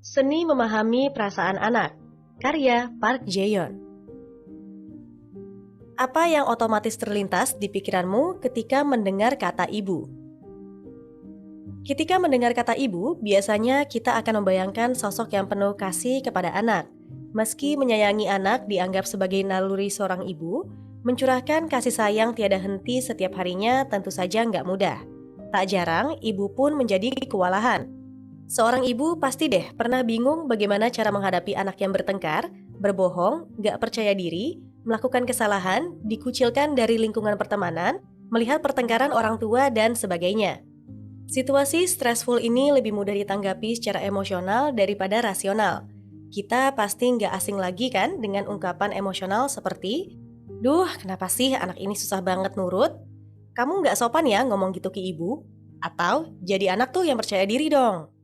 Seni Memahami Perasaan Anak, karya Park Jae-yeon. Apa yang otomatis terlintas di pikiranmu ketika mendengar kata ibu? Ketika mendengar kata ibu, biasanya kita akan membayangkan sosok yang penuh kasih kepada anak. Meski menyayangi anak dianggap sebagai naluri seorang ibu, mencurahkan kasih sayang tiada henti setiap harinya tentu saja nggak mudah. Tak jarang, ibu pun menjadi kewalahan. Seorang ibu pasti deh pernah bingung bagaimana cara menghadapi anak yang bertengkar, berbohong, nggak percaya diri, melakukan kesalahan, dikucilkan dari lingkungan pertemanan, melihat pertengkaran orang tua, dan sebagainya. Situasi stressful ini lebih mudah ditanggapi secara emosional daripada rasional. Kita pasti nggak asing lagi kan dengan ungkapan emosional seperti, "Duh, kenapa sih anak ini susah banget nurut? Kamu nggak sopan ya ngomong gitu ke ibu?" Atau, "Jadi anak tuh yang percaya diri dong."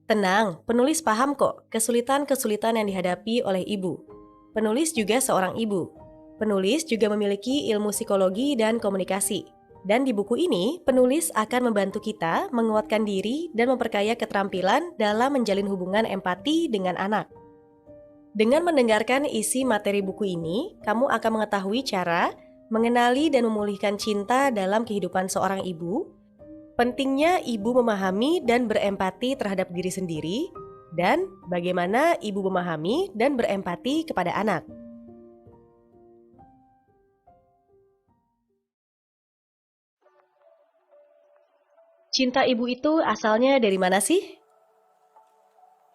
Tenang, penulis paham kok kesulitan-kesulitan yang dihadapi oleh ibu. Penulis juga seorang ibu. Penulis juga memiliki ilmu psikologi dan komunikasi. Dan di buku ini, penulis akan membantu kita menguatkan diri dan memperkaya keterampilan dalam menjalin hubungan empati dengan anak. Dengan mendengarkan isi materi buku ini, kamu akan mengetahui cara mengenali dan memulihkan cinta dalam kehidupan seorang ibu, pentingnya ibu memahami dan berempati terhadap diri sendiri, dan bagaimana ibu memahami dan berempati kepada anak. Cinta ibu itu asalnya dari mana sih?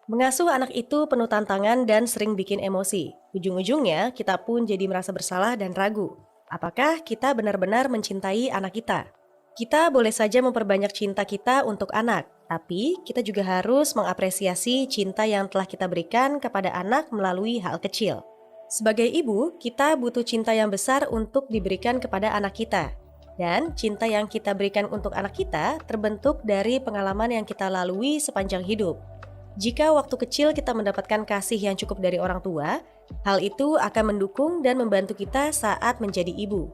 Mengasuh anak itu penuh tantangan dan sering bikin emosi. Ujung-ujungnya kita pun jadi merasa bersalah dan ragu. Apakah kita benar-benar mencintai anak kita? Kita boleh saja memperbanyak cinta kita untuk anak, tapi kita juga harus mengapresiasi cinta yang telah kita berikan kepada anak melalui hal kecil. Sebagai ibu, kita butuh cinta yang besar untuk diberikan kepada anak kita. Dan cinta yang kita berikan untuk anak kita terbentuk dari pengalaman yang kita lalui sepanjang hidup. Jika waktu kecil kita mendapatkan kasih yang cukup dari orang tua, hal itu akan mendukung dan membantu kita saat menjadi ibu.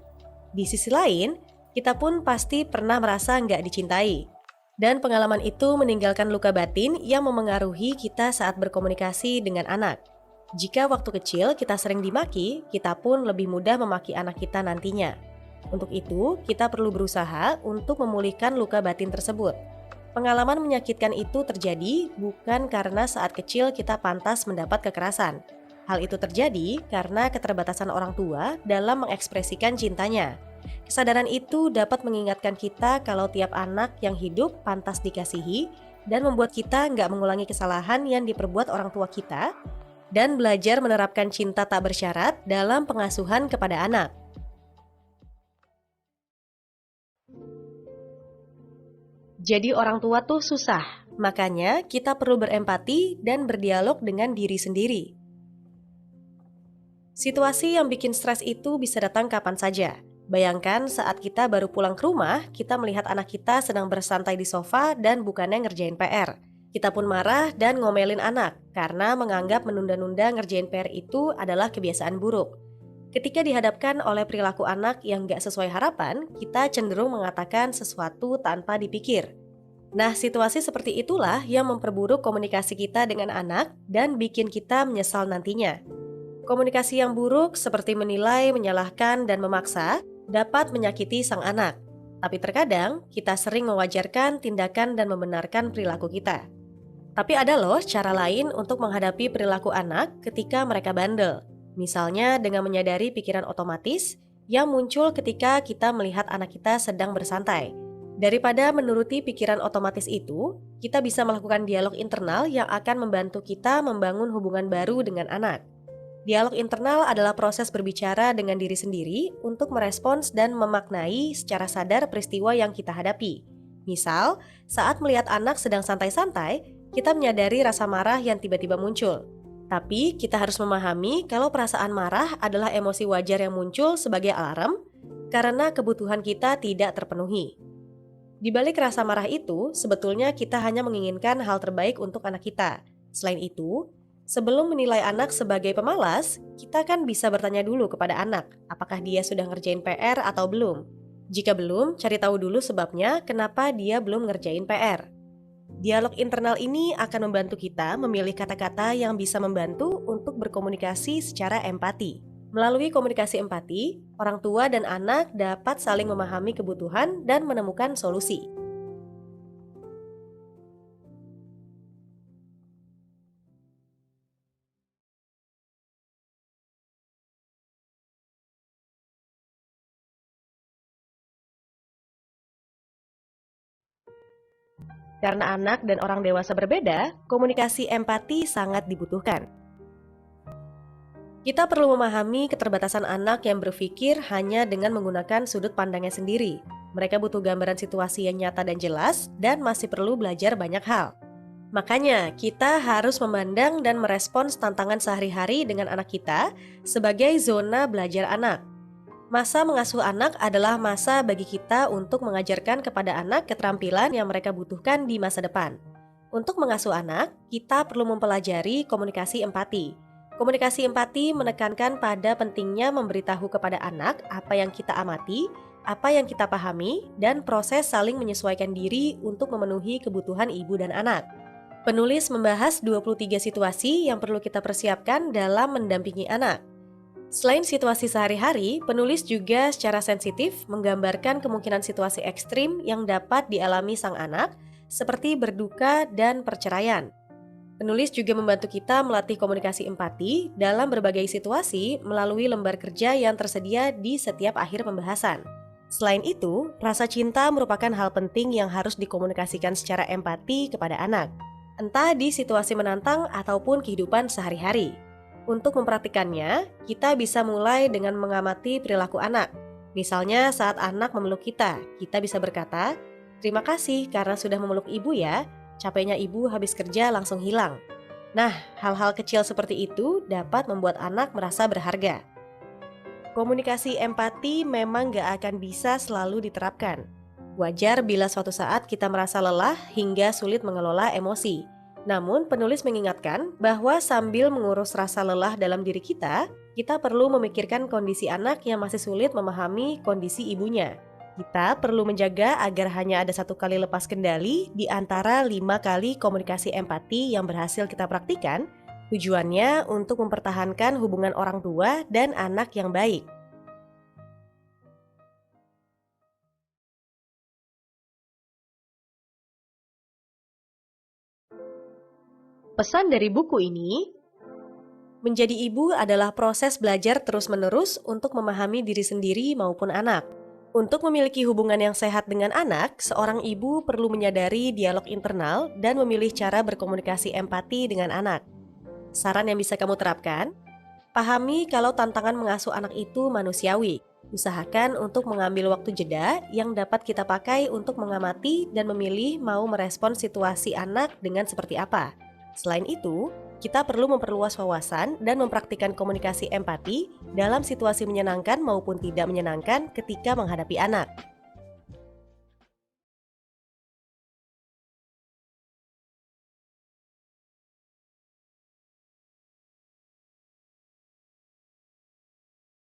Di sisi lain, kita pun pasti pernah merasa nggak dicintai. Dan pengalaman itu meninggalkan luka batin yang memengaruhi kita saat berkomunikasi dengan anak. Jika waktu kecil kita sering dimaki, kita pun lebih mudah memaki anak kita nantinya. Untuk itu, kita perlu berusaha untuk memulihkan luka batin tersebut. Pengalaman menyakitkan itu terjadi bukan karena saat kecil kita pantas mendapat kekerasan. Hal itu terjadi karena keterbatasan orang tua dalam mengekspresikan cintanya. Kesadaran itu dapat mengingatkan kita kalau tiap anak yang hidup pantas dikasihi dan membuat kita nggak mengulangi kesalahan yang diperbuat orang tua kita, dan belajar menerapkan cinta tak bersyarat dalam pengasuhan kepada anak. Jadi orang tua tuh susah, makanya kita perlu berempati dan berdialog dengan diri sendiri. Situasi yang bikin stres itu bisa datang kapan saja. Bayangkan saat kita baru pulang ke rumah, kita melihat anak kita sedang bersantai di sofa dan bukannya ngerjain PR. Kita pun marah dan ngomelin anak karena menganggap menunda-nunda ngerjain PR itu adalah kebiasaan buruk. Ketika dihadapkan oleh perilaku anak yang gak sesuai harapan, kita cenderung mengatakan sesuatu tanpa dipikir. Nah, situasi seperti itulah yang memperburuk komunikasi kita dengan anak dan bikin kita menyesal nantinya. Komunikasi yang buruk seperti menilai, menyalahkan, dan memaksa dapat menyakiti sang anak. Tapi terkadang kita sering mewajarkan tindakan dan membenarkan perilaku kita. Tapi ada loh cara lain untuk menghadapi perilaku anak ketika mereka bandel. Misalnya dengan menyadari pikiran otomatis yang muncul ketika kita melihat anak kita sedang bersantai. Daripada menuruti pikiran otomatis itu, kita bisa melakukan dialog internal yang akan membantu kita membangun hubungan baru dengan anak. Dialog internal adalah proses berbicara dengan diri sendiri untuk merespons dan memaknai secara sadar peristiwa yang kita hadapi. Misal, saat melihat anak sedang santai-santai, kita menyadari rasa marah yang tiba-tiba muncul. Tapi kita harus memahami kalau perasaan marah adalah emosi wajar yang muncul sebagai alarm karena kebutuhan kita tidak terpenuhi. Di balik rasa marah itu, sebetulnya kita hanya menginginkan hal terbaik untuk anak kita. Selain itu, sebelum menilai anak sebagai pemalas, kita kan bisa bertanya dulu kepada anak, apakah dia sudah ngerjain PR atau belum. Jika belum, cari tahu dulu sebabnya kenapa dia belum ngerjain PR. Dialog internal ini akan membantu kita memilih kata-kata yang bisa membantu untuk berkomunikasi secara empati. Melalui komunikasi empati, orang tua dan anak dapat saling memahami kebutuhan dan menemukan solusi. Karena anak dan orang dewasa berbeda, komunikasi empati sangat dibutuhkan. Kita perlu memahami keterbatasan anak yang berpikir hanya dengan menggunakan sudut pandangnya sendiri. Mereka butuh gambaran situasi yang nyata dan jelas, dan masih perlu belajar banyak hal. Makanya, kita harus memandang dan merespons tantangan sehari-hari dengan anak kita sebagai zona belajar anak. Masa mengasuh anak adalah masa bagi kita untuk mengajarkan kepada anak keterampilan yang mereka butuhkan di masa depan. Untuk mengasuh anak, kita perlu mempelajari komunikasi empati. Komunikasi empati menekankan pada pentingnya memberitahu kepada anak apa yang kita amati, apa yang kita pahami, dan proses saling menyesuaikan diri untuk memenuhi kebutuhan ibu dan anak. Penulis membahas 23 situasi yang perlu kita persiapkan dalam mendampingi anak. Selain situasi sehari-hari, penulis juga secara sensitif menggambarkan kemungkinan situasi ekstrim yang dapat dialami sang anak, seperti berduka dan perceraian. Penulis juga membantu kita melatih komunikasi empati dalam berbagai situasi melalui lembar kerja yang tersedia di setiap akhir pembahasan. Selain itu, rasa cinta merupakan hal penting yang harus dikomunikasikan secara empati kepada anak, entah di situasi menantang ataupun kehidupan sehari-hari. Untuk mempraktikannya, kita bisa mulai dengan mengamati perilaku anak. Misalnya saat anak memeluk kita bisa berkata, "Terima kasih karena sudah memeluk ibu ya. Capeknya ibu habis kerja langsung hilang." Nah, hal-hal kecil seperti itu dapat membuat anak merasa berharga. Komunikasi empati memang gak akan bisa selalu diterapkan. Wajar bila suatu saat kita merasa lelah hingga sulit mengelola emosi. Namun, penulis mengingatkan bahwa sambil mengurus rasa lelah dalam diri kita perlu memikirkan kondisi anak yang masih sulit memahami kondisi ibunya. Kita perlu menjaga agar hanya ada 1 kali lepas kendali di antara 5 kali komunikasi empati yang berhasil kita praktikan. Tujuannya untuk mempertahankan hubungan orang tua dan anak yang baik. Pesan dari buku ini, menjadi ibu adalah proses belajar terus-menerus untuk memahami diri sendiri maupun anak. Untuk memiliki hubungan yang sehat dengan anak, seorang ibu perlu menyadari dialog internal dan memilih cara berkomunikasi empati dengan anak. Saran yang bisa kamu terapkan, pahami kalau tantangan mengasuh anak itu manusiawi. Usahakan untuk mengambil waktu jeda yang dapat kita pakai untuk mengamati dan memilih mau merespon situasi anak dengan seperti apa. Selain itu, kita perlu memperluas wawasan dan mempraktikkan komunikasi empati dalam situasi menyenangkan maupun tidak menyenangkan ketika menghadapi anak.